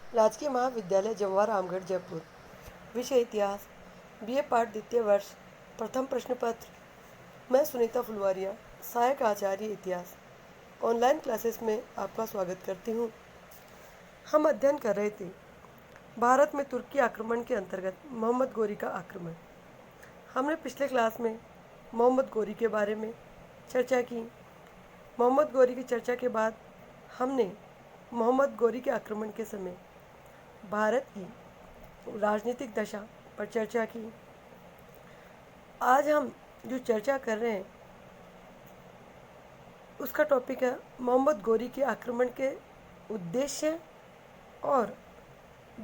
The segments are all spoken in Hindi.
राजकीय महाविद्यालय जवाहर रामगढ़ जयपुर। विषय इतिहास। बीए पाठ द्वितीय वर्ष। प्रथम प्रश्न पत्र। मैं सुनीता फुलवारिया, सहायक आचार्य इतिहास, ऑनलाइन क्लासेस में आपका स्वागत करती हूँ। हम अध्ययन कर रहे थे भारत में तुर्की आक्रमण के अंतर्गत मोहम्मद गोरी का आक्रमण। हमने पिछले क्लास में मोहम्मद गोरी के बारे में चर्चा की। मोहम्मद गोरी की चर्चा के बाद हमने मोहम्मद गोरी के आक्रमण के समय भारत की राजनीतिक दशा पर चर्चा की। आज हम जो चर्चा कर रहे हैं उसका टॉपिक है मोहम्मद गोरी के आक्रमण के उद्देश्य और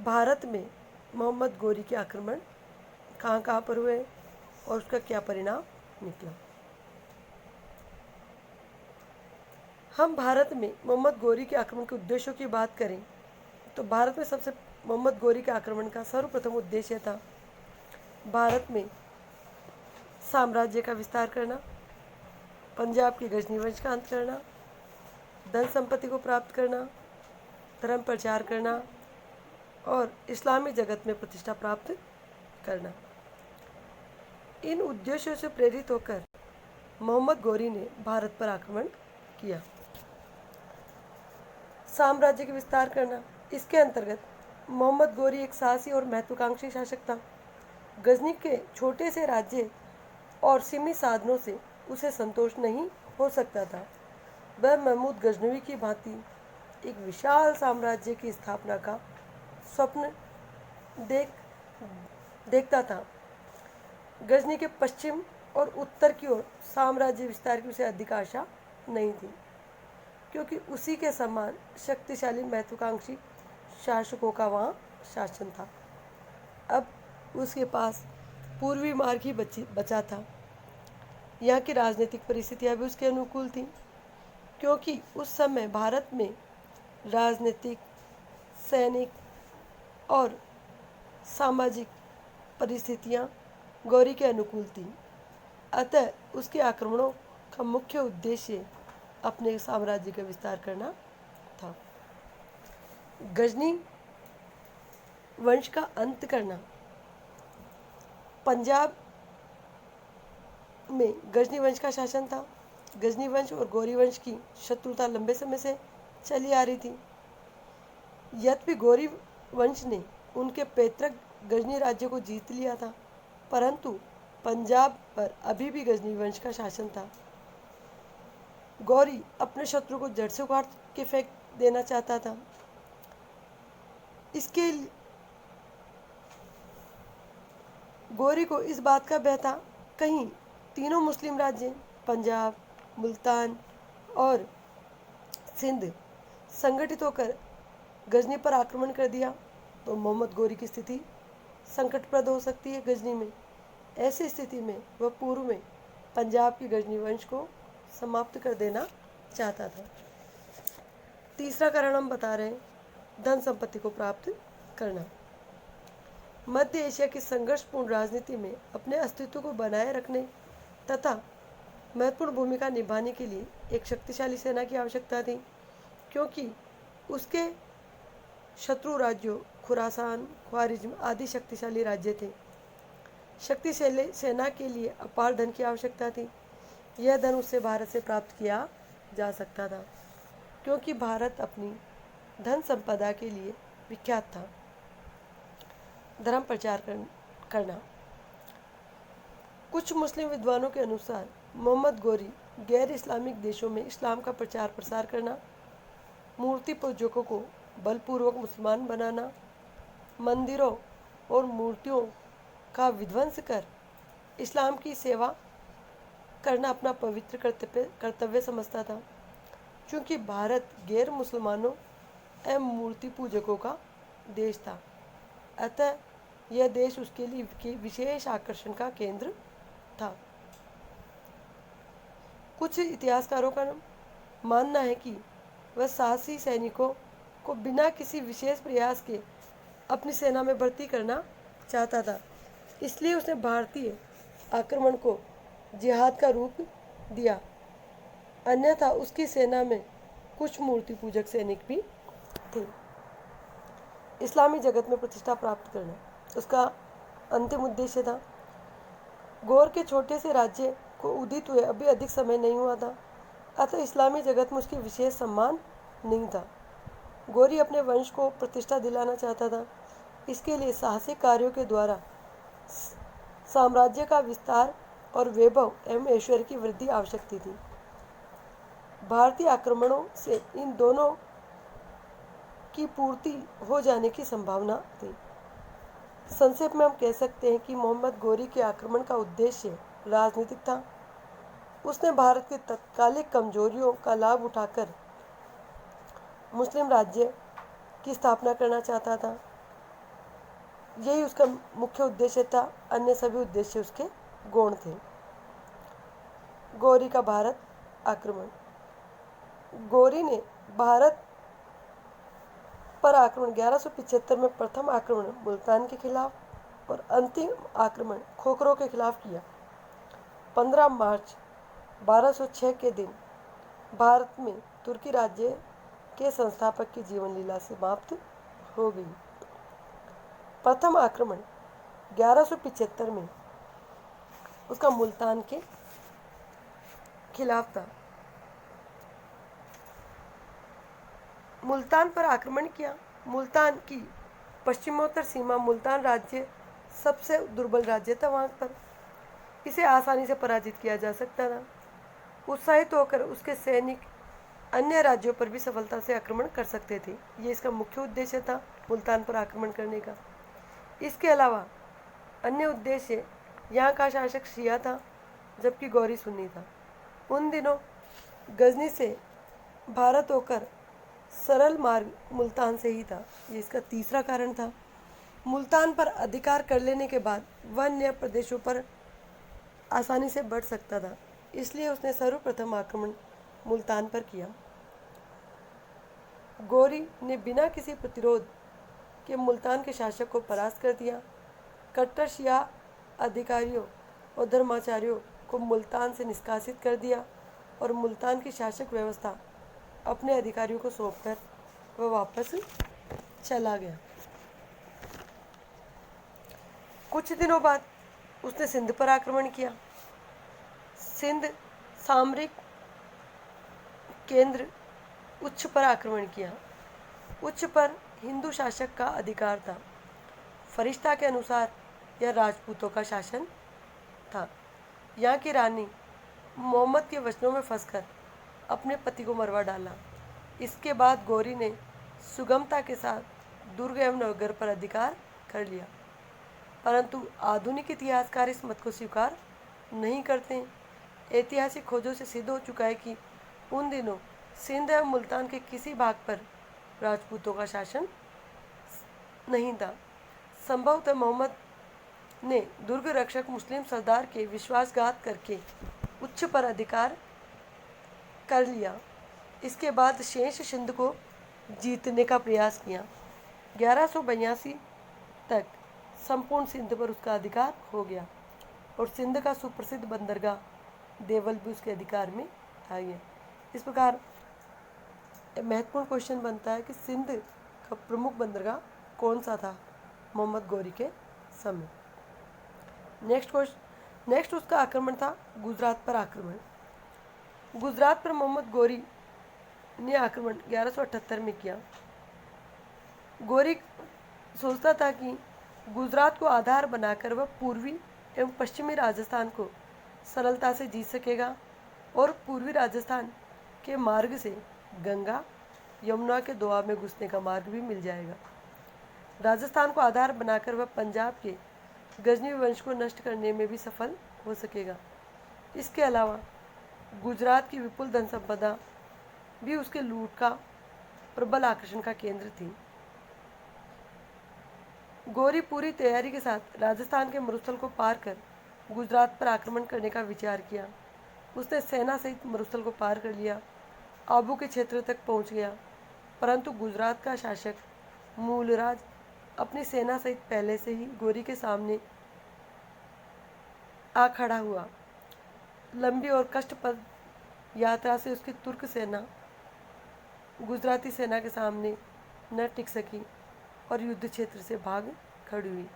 भारत में मोहम्मद गोरी के आक्रमण कहाँ कहाँ पर हुए और उसका क्या परिणाम निकला। हम भारत में मोहम्मद गोरी के आक्रमण के उद्देश्यों की बात करें तो भारत में सबसे मोहम्मद गोरी के आक्रमण का सर्वप्रथम उद्देश्य था भारत में साम्राज्य का विस्तार करना, पंजाब के गजनी वंश का अंत करना, धन संपत्ति को प्राप्त करना, धर्म प्रचार करना और इस्लामी जगत में प्रतिष्ठा प्राप्त करना। इन उद्देश्यों से प्रेरित होकर मोहम्मद गोरी ने भारत पर आक्रमण किया। साम्राज्य का विस्तार करना, इसके अंतर्गत मोहम्मद गोरी एक साहसी और महत्वाकांक्षी शासक था। गजनी के छोटे से राज्य और सीमित साधनों से उसे संतोष नहीं हो सकता था। वह महमूद गजनवी की भांति एक विशाल साम्राज्य की स्थापना का स्वप्न देखता था। गजनी के पश्चिम और उत्तर की ओर साम्राज्य विस्तार की उसे अधिक आशा नहीं थी, क्योंकि उसी के समान शक्तिशाली महत्वाकांक्षी शासकों का वहाँ शासन था। अब उसके पास पूर्वी मार्ग ही बचा था। यहाँ की राजनीतिक परिस्थितियाँ भी उसके अनुकूल थीं, क्योंकि उस समय भारत में राजनीतिक, सैनिक और सामाजिक परिस्थितियाँ गौरी के अनुकूल थीं। अतः उसके आक्रमणों का मुख्य उद्देश्य अपने साम्राज्य का विस्तार करना था। गजनी वंश का अंत करना। पंजाब में गजनी वंश का शासन था। गजनी वंश और गौरी वंश की शत्रुता लंबे समय से चली आ रही थी। यद्यपि गौरी वंश ने उनके पैतृक गजनी राज्य को जीत लिया था, परंतु पंजाब पर अभी भी गजनी वंश का शासन था। गौरी अपने शत्रु को जड़ से उखाड़ के फेंक देना चाहता था। इसके गौरी को इस बात का भय था कहीं तीनों मुस्लिम राज्य पंजाब, मुल्तान और सिंध संगठित होकर गजनी पर आक्रमण कर दिया तो मोहम्मद गोरी की स्थिति संकटप्रद हो सकती है गजनी में। ऐसी स्थिति में वह पूर्व में पंजाब की गजनी वंश को समाप्त कर देना चाहता था। तीसरा कारण हम बता रहे हैं, धन संपत्ति को प्राप्त करना। मध्य एशिया की संघर्षपूर्ण राजनीति में अपने अस्तित्व को बनाए रखने तथा महत्वपूर्ण भूमिका निभाने के लिए एक शक्तिशाली सेना की आवश्यकता थी, क्योंकि उसके शत्रु राज्यों खुरासान, ख्वारिज्म आदि शक्तिशाली राज्य थे। शक्तिशाली सेना के लिए अपार धन की आवश्यकता थी। यह धन उससे भारत से प्राप्त किया जा सकता था, क्योंकि भारत अपनी धन संपदा के लिए विख्यात था। धर्म प्रचार करना। कुछ मुस्लिम विद्वानों के अनुसार मोहम्मद गोरी गैर इस्लामिक देशों में इस्लाम का प्रचार प्रसार करना, मूर्ति पूजकों को बलपूर्वक मुसलमान बनाना, मंदिरों और मूर्तियों का विध्वंस कर इस्लाम की सेवा करना अपना पवित्र कर्तव्य समझता था। क्योंकि भारत गैर मुसलमानों एवं मूर्ति पूजकों का देश था, अतः यह देश उसके लिए विशेष आकर्षण का केंद्र था। कुछ इतिहासकारों का मानना है कि वह साहसी सैनिकों को बिना किसी विशेष प्रयास के अपनी सेना में भर्ती करना चाहता था, इसलिए उसने भारतीय आक्रमण को जिहाद का रूप दिया। अन्यथा उसकी सेना में कुछ मूर्ति पूजक सैनिक भी थे। इस्लामी जगत में प्रतिष्ठा प्राप्त करना उसका अंतिम उद्देश्य था। गौर के छोटे से राज्य को उदित हुए अभी अधिक समय नहीं हुआ था, अतः इस्लामी जगत में उसकी विशेष सम्मान नहीं था। गौरी अपने वंश को प्रतिष्ठा दिलाना चाहता था। इसके लिए साहसिक कार्यों के द्वारा साम्राज्य का विस्तार और वैभव एवं ऐश्वर्य की वृद्धि आवश्यक थी। भारतीय आक्रमणों से इन दोनों की पूर्ति हो जाने की संभावना थी। संक्षेप में हम कह सकते हैं कि मोहम्मद गौरी के आक्रमण का उद्देश्य राजनीतिक था। उसने भारत की तत्कालिक कमजोरियों का लाभ उठाकर मुस्लिम राज्य की स्थापना करना चाहता था। यही उसका मुख्य उद्देश्य था, अन्य सभी उद्देश्य उसके गौण थे। गौरी का भारत आक्रमण। गौरी ने भारत पर आक्रमण 1175 में प्रथम आक्रमण मुल्तान के खिलाफ और अंतिम आक्रमण खोखरों के खिलाफ किया। 15 मार्च 1206 के दिन भारत में तुर्की राज्य के संस्थापक की जीवन लीला समाप्त हो गई। प्रथम आक्रमण 1175 में उसका मुल्तान के खिलाफ था। मुल्तान पर आक्रमण किया। मुल्तान की पश्चिमोत्तर सीमा मुल्तान राज्य सबसे दुर्बल राज्य था। वहाँ पर इसे आसानी से पराजित किया जा सकता था। उत्साहित होकर उसके सैनिक अन्य राज्यों पर भी सफलता से आक्रमण कर सकते थे। ये इसका मुख्य उद्देश्य था, मुल्तान पर आक्रमण करने का। इसके अलावा अन्य उद्देश्य यहाँ का शासक शिया था, जबकि गौरी सुन्नी था। उन दिनों गजनी से भारत होकर सरल मार्ग मुल्तान से ही था। ये इसका तीसरा कारण था। मुल्तान पर अधिकार कर लेने के बाद वह अन्य प्रदेशों पर आसानी से बढ़ सकता था, इसलिए उसने सर्वप्रथम आक्रमण मुल्तान पर किया। गौरी ने बिना किसी प्रतिरोध के मुल्तान के शासक को परास्त कर दिया। कट्टर शिया अधिकारियों और धर्माचार्यों को मुल्तान से निष्कासित कर दिया और मुल्तान की शासक व्यवस्था अपने अधिकारियों को सौंपकर वह वापस चला गया। कुछ दिनों बाद उसने सिंध पर आक्रमण किया। सिंध सामरिक केंद्र उच्च पर आक्रमण किया। उच्च पर हिंदू शासक का अधिकार था। फरिश्ता के अनुसार यह राजपूतों का शासन था। यहाँ की रानी मोहम्मद के वचनों में फंसकर अपने पति को मरवा डाला। इसके बाद गौरी ने सुगमता के साथ दुर्ग एवं नगर पर अधिकार कर लिया, परंतु आधुनिक इतिहासकार इस मत को स्वीकार नहीं करते। ऐतिहासिक खोजों से सिद्ध हो चुका है कि उन दिनों सिंध एवं मुल्तान के किसी भाग पर राजपूतों का शासन नहीं था। संभवतः मोहम्मद ने दुर्ग रक्षक मुस्लिम सरदार के विश्वासघात करके उच्च पर अधिकार कर लिया। इसके बाद शेष सिंध को जीतने का प्रयास किया। 1182 तक संपूर्ण सिंध पर उसका अधिकार हो गया और सिंध का सुप्रसिद्ध बंदरगाह देवल भी उसके अधिकार में आ गया। इस प्रकार महत्वपूर्ण क्वेश्चन बनता है कि सिंध का प्रमुख बंदरगाह कौन सा था मोहम्मद गौरी के समय। नेक्स्ट उसका आक्रमण था गुजरात पर आक्रमण। गुजरात पर मोहम्मद गौरी ने आक्रमण 1178 में किया। गौरी सोचता था कि गुजरात को आधार बनाकर वह पूर्वी एवं पश्चिमी राजस्थान को सरलता से जीत सकेगा और पूर्वी राजस्थान के मार्ग से गंगा यमुना के दोआब में घुसने का मार्ग भी मिल जाएगा। राजस्थान को आधार बनाकर वह पंजाब के गजनी वंश को नष्ट करने में भी सफल हो सकेगा। इसके अलावा गुजरात की विपुल धन संपदा भी उसके लूट का प्रबल आकर्षण का केंद्र थी। गौरी पूरी तैयारी के साथ राजस्थान के मरुस्थल को पार कर गुजरात पर आक्रमण करने का विचार किया। उसने सेना सहित मरुस्थल को पार कर लिया, आबू के क्षेत्र तक पहुंच गया, परंतु गुजरात का शासक मूलराज अपनी सेना सहित पहले से ही गौरी के सामने आ खड़ा हुआ। लंबी और कष्टप्रद यात्रा से उसकी तुर्क सेना गुजराती सेना के सामने न टिक सकी। और युद्ध क्षेत्र से भाग खड़ी हुई।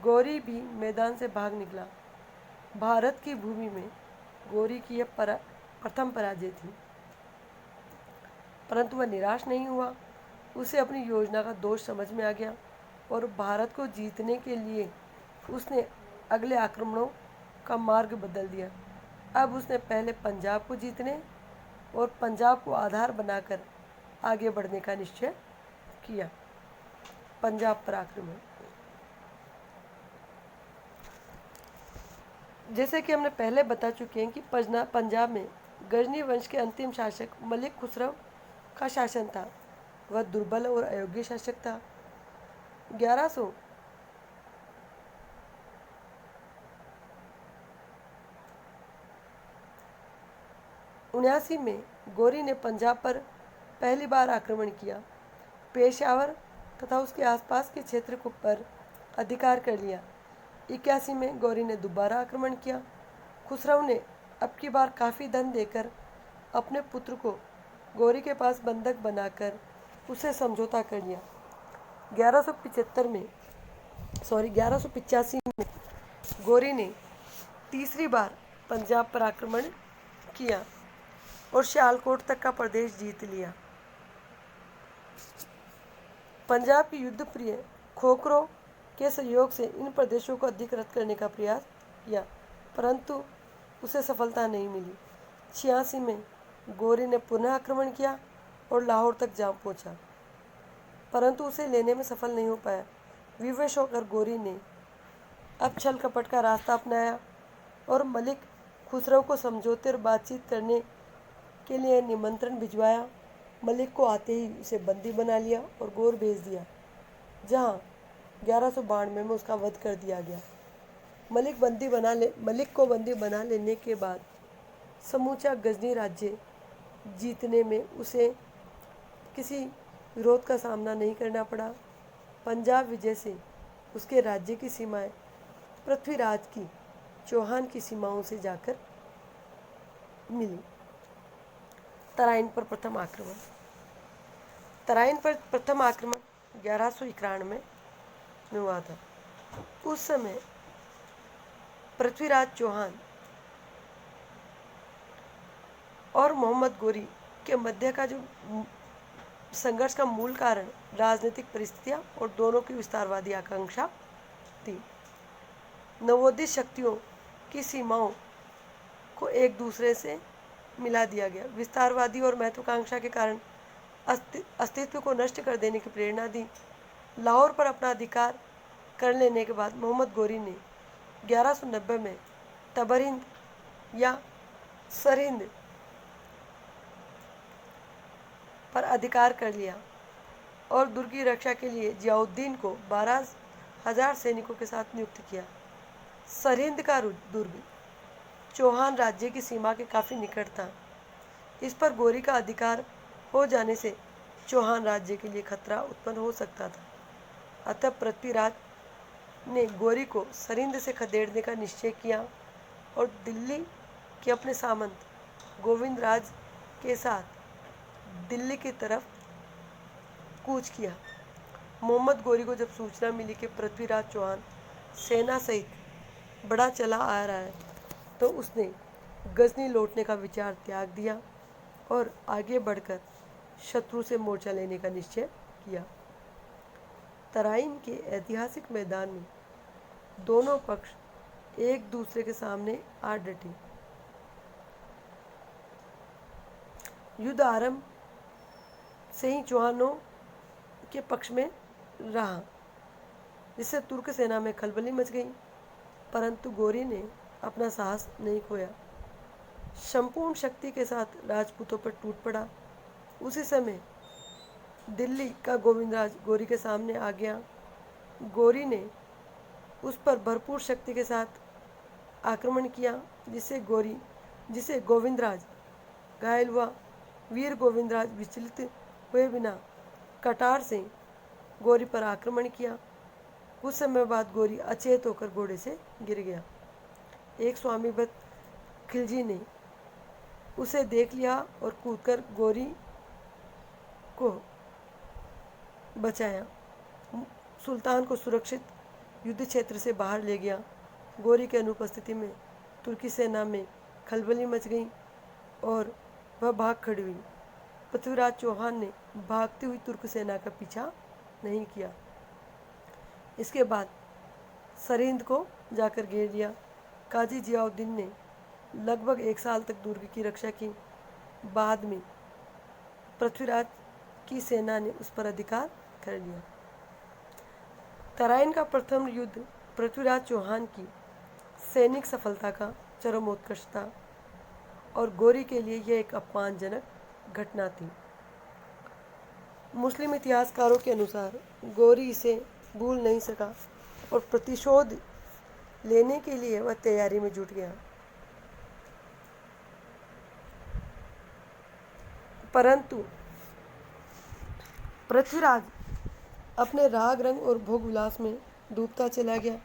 गौरी भी मैदान से भाग निकला। भारत की भूमि में गौरी की यह प्रथम पराजय थी, परंतु वह निराश नहीं हुआ। उसे अपनी योजना का दोष समझ में आ गया और भारत को जीतने के लिए उसने अगले आक्रमणों का मार्ग बदल दिया। अब उसने पहले पंजाब को जीतने और पंजाब को आधार बनाकर आगे बढ़ने का निश्चय किया। पंजाब पर आक्रमण। जैसे कि हमने पहले बता चुके हैं कि पंजाब में गजनी वंश के अंतिम शासक मलिक खुसरो का शासन था। वह दुर्बल और अयोग्य शासक था। 1179 में गौरी ने पंजाब पर पहली बार आक्रमण किया। पेशावर तथा उसके आसपास के क्षेत्र को पर अधिकार कर लिया। 81 में गौरी ने दोबारा आक्रमण किया। खुसरो ने अब की बार काफ़ी धन देकर अपने पुत्र को गौरी के पास बंधक बनाकर उसे समझौता कर लिया। 1185 में गौरी ने तीसरी बार पंजाब पर आक्रमण किया और सियालकोट तक का प्रदेश जीत लिया। पंजाब की युद्ध प्रिय खोखरो के सहयोग से इन प्रदेशों को अधिकृत करने का प्रयास किया, परंतु उसे सफलता नहीं मिली। 86 में गौरी ने पुनः आक्रमण किया और लाहौर तक जा पहुंचा, परंतु उसे लेने में सफल नहीं हो पाया। विवश होकर गौरी ने अब छल कपट का रास्ता अपनाया और मलिक खुसरो को समझौते और बातचीत करने के लिए निमंत्रण भिजवाया। मलिक को आते ही उसे बंदी बना लिया और गौर भेज दिया, जहां 1192 में उसका वध कर दिया गया। मलिक को बंदी बना लेने के बाद समूचा गजनी राज्य जीतने में उसे किसी विरोध का सामना नहीं करना पड़ा। पंजाब विजय से उसके राज्य की सीमाएं पृथ्वीराज की चौहान की सीमाओं से जाकर मिली। तराइन पर प्रथम आक्रमण। तराइन पर प्रथम आक्रमण 1191 में हुआ था। उस समय पृथ्वीराज चौहान और मोहम्मद गोरी के मध्य का जो संघर्ष का मूल कारण राजनीतिक परिस्थितियां और दोनों की विस्तारवादी आकांक्षा थी। नवोदित शक्तियों की सीमाओं को एक दूसरे से मिला दिया गया। विस्तारवादी और महत्वाकांक्षा के कारण अस्तित्व को नष्ट कर देने की प्रेरणा दी। लाहौर पर अपना अधिकार कर लेने के बाद मोहम्मद गोरी ने 1190 में तबरिंद या सरहिंद पर अधिकार कर लिया और दुर्ग की रक्षा के लिए जियाउद्दीन को 12,000 सैनिकों के साथ नियुक्त किया। सरहिंद का दुर्ग चौहान राज्य की सीमा के काफ़ी निकट था। इस पर गौरी का अधिकार हो जाने से चौहान राज्य के लिए खतरा उत्पन्न हो सकता था। अतः पृथ्वीराज ने गौरी को सरहिंद से खदेड़ने का निश्चय किया और दिल्ली के अपने सामंत गोविंद राज के साथ दिल्ली की तरफ कूच किया। मोहम्मद गोरी को जब सूचना मिली कि पृथ्वीराज चौहान सेना सहित बड़ा चला आ रहा है, तो उसने गजनी लौटने का विचार त्याग दिया और आगे बढ़कर शत्रु से मोर्चा लेने का निश्चय किया। तराइन के ऐतिहासिक मैदान में दोनों पक्ष एक दूसरे के सामने आ डटे। युद्ध आरंभ से ही चौहानों के पक्ष में रहा, जिससे तुर्क सेना में खलबली मच गई, परंतु गौरी ने अपना साहस नहीं खोया। संपूर्ण शक्ति के साथ राजपूतों पर टूट पड़ा। उसी समय दिल्ली का गोविंदराज गौरी के सामने आ गया। गौरी ने उस पर भरपूर शक्ति के साथ आक्रमण किया, जिसे गोविंदराज घायल हुआ। वीर गोविंदराज विचलित हुए बिना कटार से गौरी पर आक्रमण किया। कुछ समय बाद गौरी अचेत होकर घोड़े से गिर गया। एक स्वामी भक्त खिलजी ने उसे देख लिया और कूदकर गौरी को बचाया। सुल्तान को सुरक्षित युद्ध क्षेत्र से बाहर ले गया। गोरी की अनुपस्थिति में तुर्की सेना में खलबली मच गई और वह भाग खड़ी हुई। पृथ्वीराज चौहान ने भागती हुई तुर्क सेना का पीछा नहीं किया। इसके बाद सरहिंद को जाकर घेर लिया। काजी जियाउद्दीन ने लगभग 1 साल तक दुर्ग की रक्षा की। बाद में पृथ्वीराज की सेना ने उस पर अधिकार कर लिया। तराइन का प्रथम युद्ध पृथ्वीराज चौहान की सैनिक सफलता का चरमोत्कर्ष था और गोरी के लिए यह एक अपमानजनक घटना थी। मुस्लिम इतिहासकारों के अनुसार गोरी इसे भूल नहीं सका और प्रतिशोध लेने के लिए वह तैयारी में जुट गया। परंतु पृथ्वीराज अपने राग रंग और भोग विलास में डूबता चला गया।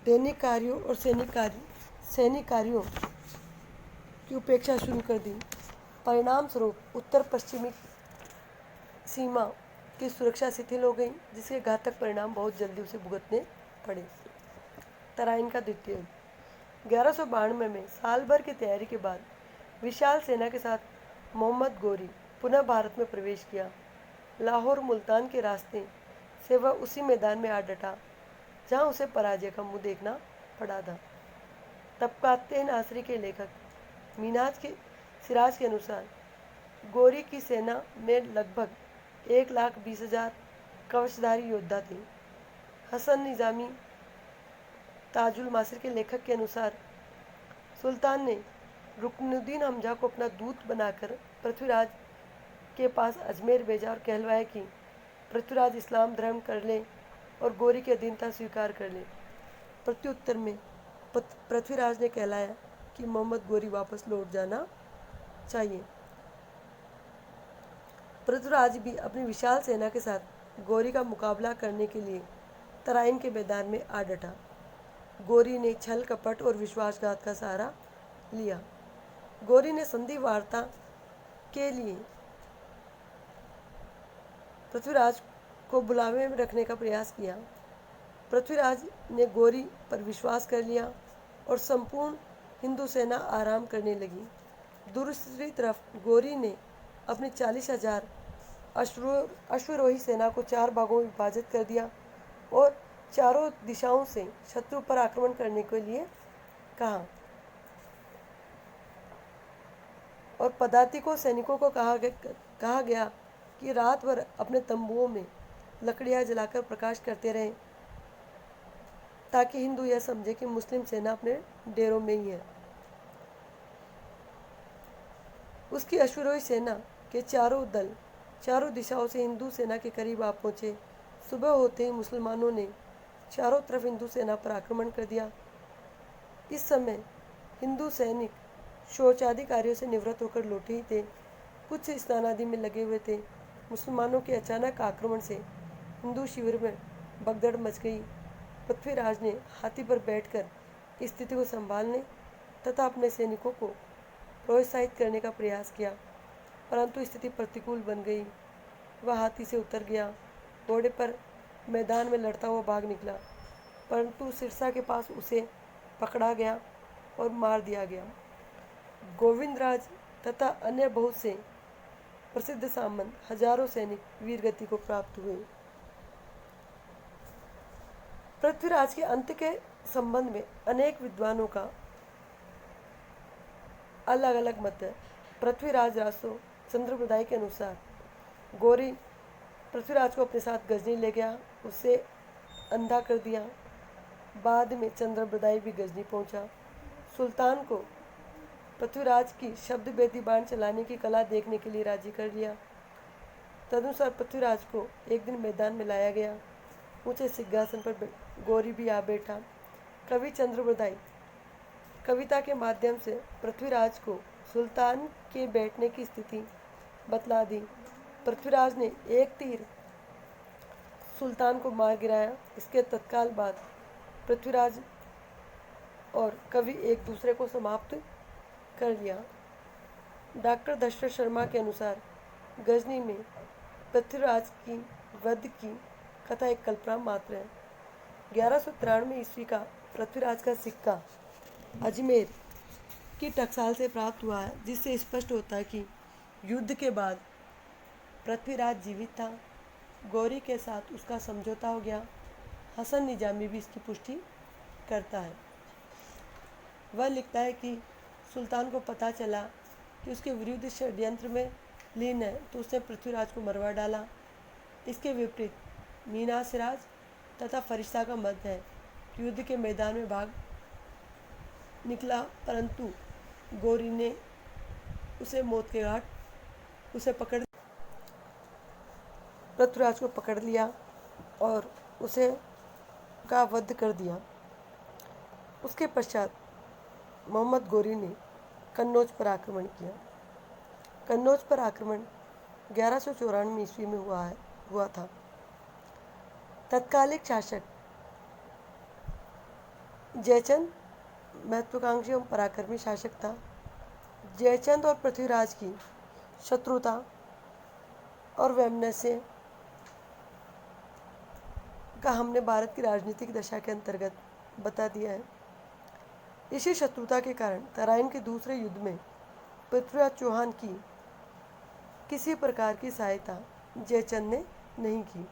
दैनिक कार्यों और सैनिक कार्यों की उपेक्षा शुरू कर दी। परिणाम स्वरूप उत्तर पश्चिमी सीमा की सुरक्षा शिथिल हो गई, जिसके घातक परिणाम बहुत जल्दी उसे भुगतने पड़े। तराइन का द्वितीय युद्ध 1192 में साल भर की तैयारी के बाद विशाल सेना के साथ मोहम्मद गोरी पुनः भारत में प्रवेश किया। लाहौर मुल्तान के रास्ते से वह उसी मैदान में आ डटा जहां उसे पराजय का मुंह देखना पड़ा था। तबकाते नासरी के लेखक मीनाज के सिराज के अनुसार गोरी की सेना में लगभग 1,20,000 कवचधारी योद्धा थे। हसन निज़ामी ताजुल मासिर के लेखक के अनुसार सुल्तान ने रुकनुद्दीन हमजा को अपना दूत बनाकर पृथ्वीराज के पास अजमेर भेजा और कहलवाया कि पृथ्वीराज इस्लाम धर्म कर ले और गोरी की अधीनता स्वीकार कर ले। प्रत्युत्तर में पृथ्वीराज ने कहलाया कि मोहम्मद गोरी वापस लौट जाना चाहिए। पृथ्वीराज भी अपनी विशाल सेना के साथ गोरी का मुकाबला करने के लिए तराइन के मैदान में आ डटा। गोरी ने छल कपट और विश्वासघात का सहारा लिया। गोरी ने संधि वार्ता के लिए पृथ्वीराज को बुलावे में रखने का प्रयास किया। पृथ्वीराज ने गोरी पर विश्वास कर लिया और संपूर्ण हिंदू सेना आराम करने लगी। दूसरी तरफ गोरी ने अपनी 40,000 अश्वरोही सेना को 4 भागों में विभाजित कर दिया और चारों दिशाओं से शत्रु पर आक्रमण करने के लिए कहा और पदातिकों सैनिकों को कहा गया कि रात भर अपने तंबुओं में लकड़ियां जलाकर प्रकाश करते रहें ताकि हिंदू यह समझे कि मुस्लिम सेना अपने डेरों में ही है। उसकी अश्वरोही सेना के चारों दल चारों दिशाओं से हिंदू सेना के करीब आ पहुंचे। सुबह होते ही मुसलमानों ने चारों तरफ हिंदू सेना पर आक्रमण कर दिया। इस समय हिंदू सैनिक शौचादि कार्यों से निवृत्त होकर लौटे ही थे। कुछ स्नान आदि में लगे हुए थे। मुसलमानों के अचानक आक्रमण से हिंदू शिविर में भगदड़ मच गई। पृथ्वीराज ने हाथी पर बैठकर स्थिति को संभालने तथा अपने सैनिकों को प्रोत्साहित करने का प्रयास किया, परंतु स्थिति प्रतिकूल बन गई। वह हाथी से उतर गया, घोड़े पर मैदान में लड़ता हुआ भाग निकला, परंतु सिरसा के पास उसे पकड़ा गया और मार दिया गया। गोविंदराज तथा अन्य बहुत से प्रसिद्ध सामंत हजारों सैनिक वीरगति को प्राप्त हुए। पृथ्वीराज के अंत के संबंध में अनेक विद्वानों का अलग अलग मत है। पृथ्वीराज रासो चंद्रप्रदाय के अनुसार गोरी पृथ्वीराज को अपने साथ गजनी ले गया, उसे अंधा कर दिया। बाद में चंद्रप्रदाय भी गजनी पहुंचा। सुल्तान को पृथ्वीराज की शब्द भेदी बाण चलाने की कला देखने के लिए राजी कर लिया। तदनुसार पृथ्वीराज को एक दिन मैदान में लाया गया। ऊंचे सिंहासन पर गोरी भी आ बैठा। कवि चंद्रप्रदाय कविता के माध्यम से पृथ्वीराज को सुल्तान के बैठने की स्थिति बतला दी। पृथ्वीराज ने एक तीर सुल्तान को मार गिराया। इसके तत्काल बाद पृथ्वीराज और कवि एक दूसरे को समाप्त कर लिया। डॉक्टर दशरथ शर्मा के अनुसार गजनी में पृथ्वीराज की वध की कथा एक कल्पना मात्र है। 1193 ईस्वी का पृथ्वीराज का सिक्का अजमेर की टकसाल से प्राप्त हुआ है, जिससे स्पष्ट होता है कि युद्ध के बाद पृथ्वीराज जीवित था। गौरी के साथ उसका समझौता हो गया। हसन निजामी भी इसकी पुष्टि करता है। वह लिखता है कि सुल्तान को पता चला कि उसके विरुद्ध षड्यंत्र में लीन है, तो उसने पृथ्वीराज को मरवा डाला। इसके विपरीत मीना सिराज तथा फरिश्ता का मत है कि युद्ध के मैदान में भाग निकला, परंतु गौरी ने उसे मौत के घाट उसे पकड़ पृथ्वीराज को पकड़ लिया और उसे का वध कर दिया। उसके पश्चात मोहम्मद गौरी ने कन्नौज पर आक्रमण किया। कन्नौज पर आक्रमण 1194 ईस्वी में हुआ था। तत्कालिक शासक जयचंद महत्वाकांक्षी एवं पराक्रमी शासक था। जयचंद और पृथ्वीराज की शत्रुता और वैमनस्य का हमने भारत की राजनीतिक दशा के अंतर्गत बता दिया है। इसी शत्रुता के कारण तराइन के दूसरे युद्ध में पृथ्वीराज चौहान की किसी प्रकार की सहायता जयचंद ने नहीं की।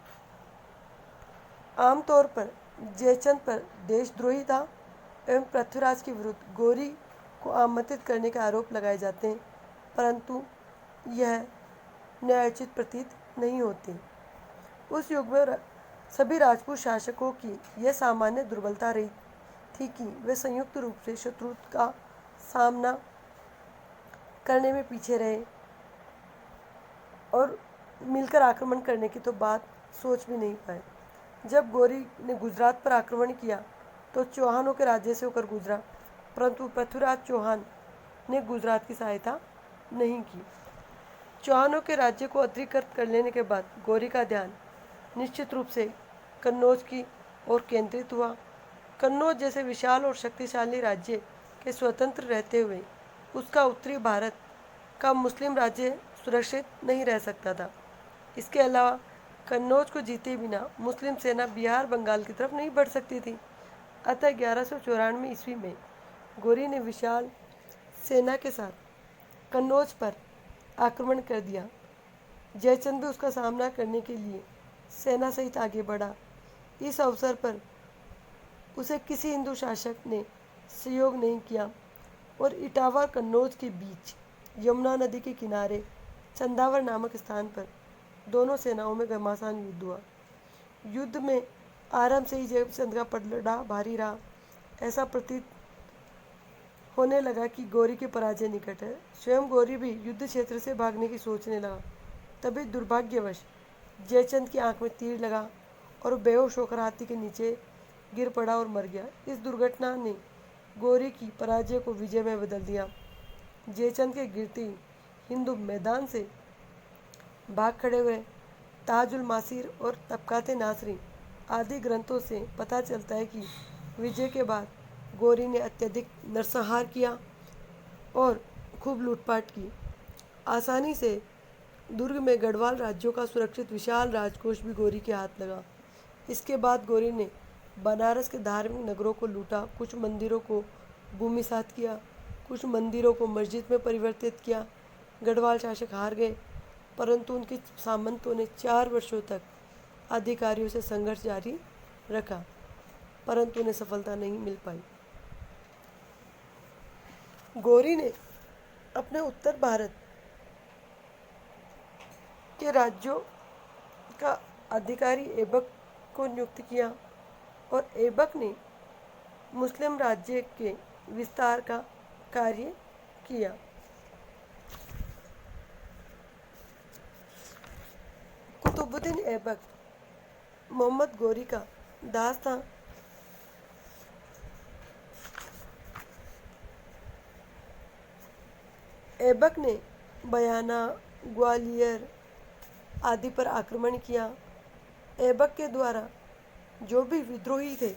आमतौर पर जयचंद पर देशद्रोही था एवं पृथ्वीराज के विरुद्ध गौरी को आमंत्रित करने के आरोप लगाए जाते हैं, परंतु यह न्यायोचित प्रतीत नहीं होते। उस युग में सभी राजपूत शासकों की यह सामान्य दुर्बलता रही थी कि वे संयुक्त रूप से शत्रु का सामना करने में पीछे रहे और मिलकर आक्रमण करने की तो बात सोच भी नहीं पाए। जब गौरी ने गुजरात पर आक्रमण किया तो चौहानों के राज्य से होकर गुजरा, परंतु पृथ्वीराज चौहान ने गुजरात की सहायता नहीं की। चौहानों के राज्य को अधिकृत कर लेने के बाद गौरी का ध्यान निश्चित रूप से कन्नौज की ओर केंद्रित हुआ। कन्नौज जैसे विशाल और शक्तिशाली राज्य के स्वतंत्र रहते हुए उसका उत्तरी भारत का मुस्लिम राज्य सुरक्षित नहीं रह सकता था। इसके अलावा कन्नौज को जीते बिना मुस्लिम सेना बिहार बंगाल की तरफ नहीं बढ़ सकती थी। अतः 1194 ईस्वी में गौरी ने विशाल सेना के साथ कन्नौज पर आक्रमण कर दिया। जयचंद भी उसका सामना करने के लिए सेना सहित आगे बढ़ा। इस अवसर पर उसे किसी हिंदू शासक ने सहयोग नहीं किया और इटावा कन्नौज के बीच यमुना नदी के किनारे चंदावर नामक स्थान पर दोनों सेनाओं में घमासान युद्ध हुआ। युद्ध में आरंभ से ही जयचंद का पलड़ा भारी रहा। ऐसा प्रतीत होने लगा कि गौरी की पराजय निकट है। स्वयं गौरी भी युद्ध क्षेत्र से भागने की सोचने लगा। तभी दुर्भाग्यवश जयचंद की आंख में तीर लगा और बेहोश होकर हाथी के नीचे गिर पड़ा और मर गया। इस दुर्घटना ने गौरी की पराजय को विजय में बदल दिया। जयचंद के गिरते ही हिंदू मैदान से भाग खड़े हुए। ताजुल मासीर और तबकाते नासरी आदि ग्रंथों से पता चलता है कि विजय के बाद गौरी ने अत्यधिक नरसंहार किया और खूब लूटपाट की। आसानी से दुर्ग में गढ़वाल राज्यों का सुरक्षित विशाल राजकोष भी गौरी के हाथ लगा। इसके बाद गौरी ने बनारस के धार्मिक नगरों को लूटा, कुछ मंदिरों को भूमिसात किया, कुछ मंदिरों को मस्जिद में परिवर्तित किया। गढ़वाल शासक हार गए, परंतु उनके सामंतों ने 4 वर्षों तक अधिकारियों से संघर्ष जारी रखा, परंतु उन्हें सफलता नहीं मिल पाई। गौरी ने अपने उत्तर भारत के राज्यों का अधिकारी ऐबक को नियुक्त किया और ऐबक ने मुस्लिम राज्य के विस्तार का कार्य किया। कुतुबुद्दीन ऐबक मोहम्मद गौरी का दास था। ऐबक ने बयाना, ग्वालियर आदि पर आक्रमण किया। ऐबक के द्वारा जो भी विद्रोही थे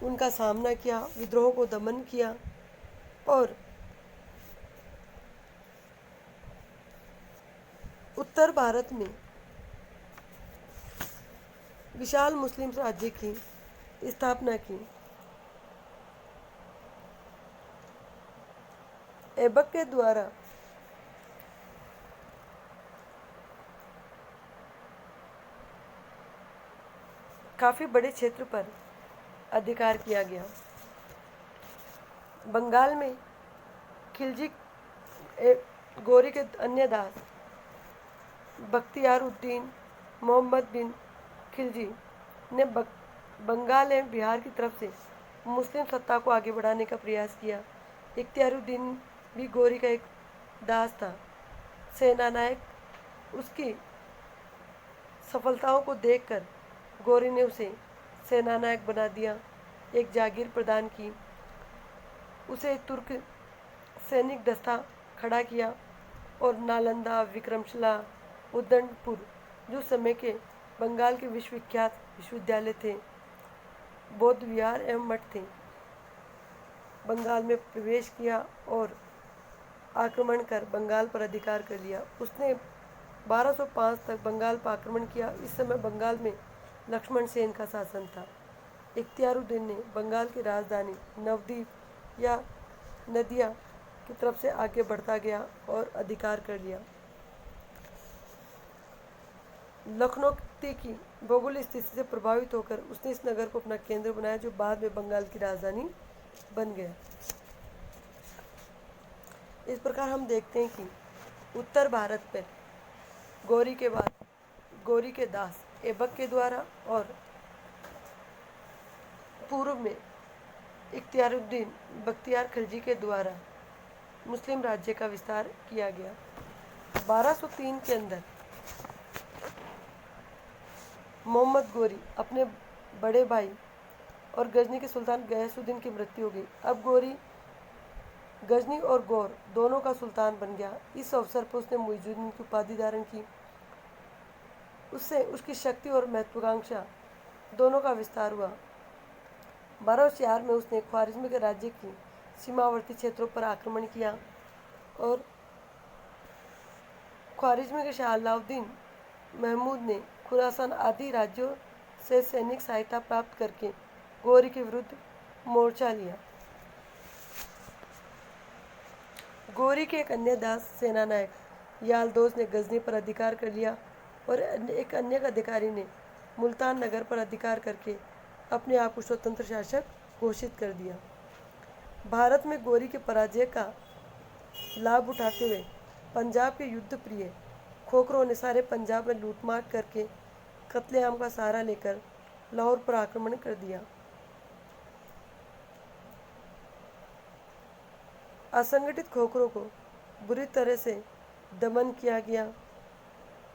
उनका सामना किया, विद्रोह को दमन किया और उत्तर भारत में विशाल मुस्लिम राज्य की स्थापना की। ऐबक के द्वारा काफ़ी बड़े क्षेत्र पर अधिकार किया गया। बंगाल में खिलजी गोरी के अन्य दास बख्तियारुद्दीन मोहम्मद बिन खिलजी ने बंगाल एवं बिहार की तरफ से मुस्लिम सत्ता को आगे बढ़ाने का प्रयास किया। इख्तियारुद्दीन भी गोरी का एक दास था। सेना नायक उसकी सफलताओं को देखकर गोरी ने उसे सेना नायक बना दिया, एक जागीर प्रदान की, उसे तुर्क सैनिक दस्ता खड़ा किया और नालंदा, विक्रमशिला, उदयपुर जो समय के बंगाल के विश्वविख्यात विश्वविद्यालय थे, बौद्ध विहार एवं मठ थे, बंगाल में प्रवेश किया और आक्रमण कर बंगाल पर अधिकार कर लिया। उसने 1205 तक बंगाल पर आक्रमण किया। इस समय बंगाल में लक्ष्मण सेन का शासन था। इख्तियारुद्दीन ने बंगाल की राजधानी नवद्वीप या नदिया की तरफ से आगे बढ़ता गया और अधिकार कर लिया। लखनऊ की भौगोलिक स्थिति से प्रभावित होकर उसने इस नगर को अपना केंद्र बनाया, जो बाद में बंगाल की राजधानी बन गया। इस प्रकार हम देखते हैं कि उत्तर भारत पर गोरी के बाद गोरी के दास ऐबक के द्वारा और पूर्व में इख्तियारुद्दीन बख्तियार खिलजी के द्वारा मुस्लिम राज्य का विस्तार किया गया। 1203 के अंदर मोहम्मद गोरी अपने बड़े भाई और गजनी के सुल्तान गयासुद्दीन की मृत्यु हो गई। अब गोरी गजनी और गौर दोनों का सुल्तान बन गया। इस अवसर पर उसने मुइजुद्दीन की उपाधि धारण की। उससे उसकी शक्ति और महत्वाकांक्षा दोनों का विस्तार हुआ। 1204 में उसने ख्वारिज्म के राज्य की सीमावर्ती क्षेत्रों पर आक्रमण किया और ख्वारिज्म के शाह अलाउद्दीन महमूद ने खुरासान आदि राज्यों से सैनिक सहायता प्राप्त करके गोरी के विरुद्ध मोर्चा लिया। गोरी के एक अन्य दास सेना नायक यालदोज ने गजनी पर अधिकार कर लिया और एक अन्य अधिकारी ने मुल्तान नगर पर अधिकार करके अपने आप को स्वतंत्र शासक घोषित कर दिया। भारत में गोरी के पराजय का लाभ उठाते हुए पंजाब के युद्ध प्रिय खोखरों ने सारे पंजाब में लूटमार करके कत्लेआम का सहारा लेकर लाहौर पर आक्रमण कर दिया। असंगठित खोखरों को बुरी तरह से दमन किया गया,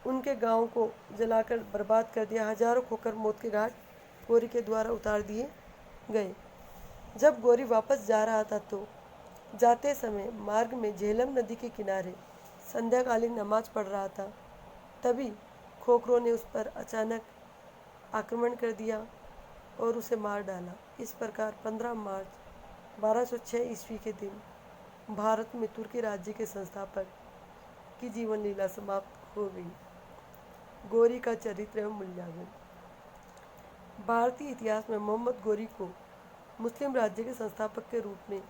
उनके गांवों को जलाकर बर्बाद कर दिया। हजारों खोखर मौत के घाट गोरी के द्वारा उतार दिए गए। जब गोरी वापस जा रहा था तो जाते समय मार्ग में झेलम नदी के किनारे संध्याकालीन नमाज पढ़ रहा था। तभी खोखरों ने उस पर अचानक आक्रमण कर दिया और उसे मार डाला। इस प्रकार 15 मार्च 1206 ईस्वी के दिन भारत में तुर्की राज्य के संस्थापक की जीवन लीला समाप्त हो गई। गोरी का चरित्र एवं मूल्यांकन। भारतीय इतिहास में मोहम्मद गोरी को मुस्लिम राज्य के संस्थापक के रूप में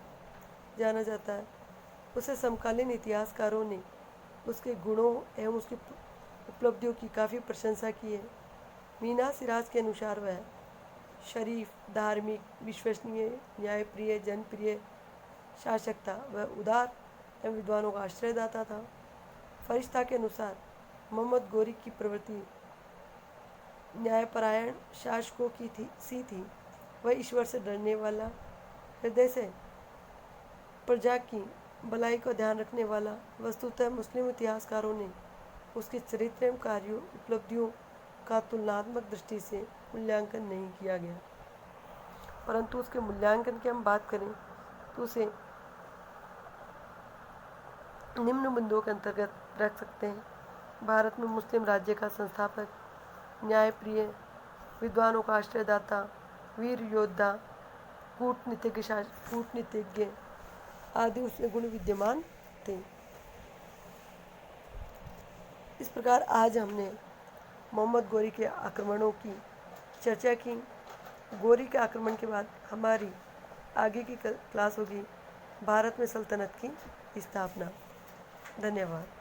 जाना जाता है। उसे समकालीन इतिहासकारों ने उसके गुणों एवं उसकी उपलब्धियों की काफ़ी प्रशंसा की है। मीना सिराज के अनुसार वह शरीफ, धार्मिक, विश्वसनीय, न्यायप्रिय, जनप्रिय शासक था। वह उदार एवं विद्वानों का आश्रयदाता था। फरिश्ता के अनुसार मोहम्मद गोरी की प्रवृत्ति न्यायपरायण शासकों की थी। वह ईश्वर से डरने वाला, हृदय से प्रजा की भलाई का ध्यान रखने वाला। वस्तुतः मुस्लिम इतिहासकारों ने उसके चरित्र एवं कार्यों उपलब्धियों का तुलनात्मक दृष्टि से मूल्यांकन नहीं किया गया, परंतु उसके मूल्यांकन की हम बात करें तो उसे निम्न बिंदुओं के अंतर्गत रख सकते हैं। भारत में मुस्लिम राज्य का संस्थापक, न्यायप्रिय, विद्वानों का आश्रयदाता, वीर योद्धा, कूटनीतिज्ञ आदि उसमें गुण विद्यमान थे। इस प्रकार आज हमने मोहम्मद गोरी के आक्रमणों की चर्चा की। गोरी के आक्रमण के बाद हमारी आगे की क्लास होगी भारत में सल्तनत की स्थापना। धन्यवाद।